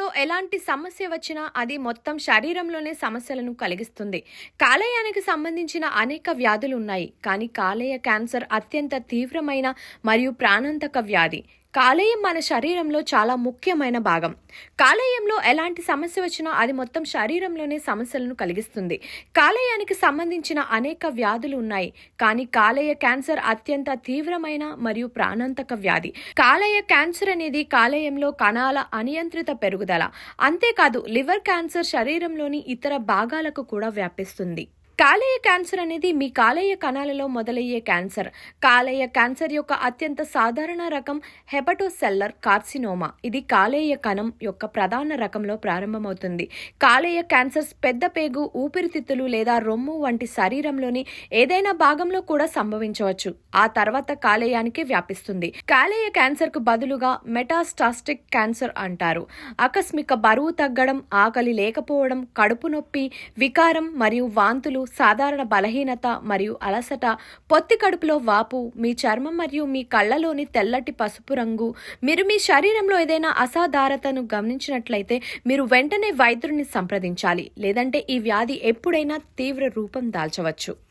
కాలేయంలో ఎలాంటి సమస్య వచ్చినా అది మొత్తం శరీరంలోనే సమస్యలను కలిగిస్తుంది. కాలేయానికి సంబంధించిన అనేక వ్యాధులు ఉన్నాయి. కానీ కాలేయ క్యాన్సర్ అత్యంత తీవ్రమైన మరియు ప్రాణాంతక వ్యాధి. కాలేయం మన శరీరంలో చాలా ముఖ్యమైన భాగం. కాలేయంలో ఎలాంటి సమస్య వచ్చినా అది మొత్తం శరీరంలోనే సమస్యలను కలిగిస్తుంది. కాలేయానికి సంబంధించిన అనేక వ్యాధులు ఉన్నాయి. కానీ కాలేయ క్యాన్సర్ అత్యంత తీవ్రమైన మరియు ప్రాణాంతక వ్యాధి. కాలేయ క్యాన్సర్ అనేది కాలేయంలో కణాల అనియంత్రిత పెరుగుదల. అంతేకాదు లివర్ క్యాన్సర్ శరీరంలోని ఇతర భాగాలకు కూడా వ్యాపిస్తుంది. కాలేయ క్యాన్సర్ అనేది మీ కాలేయ కణాలలో మొదలయ్యే క్యాన్సర్. కాలేయ క్యాన్సర్ యొక్క అత్యంత సాధారణ రకం హెపటోసెల్లర్ కార్సినోమా. ఇది కాలేయ కణం యొక్క ప్రధాన రకంలో ప్రారంభమవుతుంది. కాలేయ క్యాన్సర్స్ పెద్ద పేగు, ఊపిరితిత్తులు లేదా రొమ్ము వంటి శరీరంలోని ఏదైనా భాగంలో కూడా సంభవించవచ్చు. ఆ తర్వాత కాలేయానికి వ్యాపిస్తుంది. కాలేయ క్యాన్సర్ కు బదులుగా మెటాస్టాస్టిక్ క్యాన్సర్ అంటారు. ఆకస్మిక బరువు తగ్గడం, ఆకలి లేకపోవడం, కడుపు నొప్పి, వికారం మరియు వాంతులు, సాధారణ బలహీనత మరియు అలసట, పొత్తి కడుపులో వాపు, మీ చర్మం మరియు మీ కళ్ళలోని తెల్లటి పసుపు రంగు. మీరు మీ శరీరంలో ఏదైనా అసాధారణతను గమనించినట్లయితే మీరు వెంటనే వైద్యుడిని సంప్రదించాలి, లేదంటే ఈ వ్యాధి ఎప్పుడైనా తీవ్ర రూపం దాల్చవచ్చు.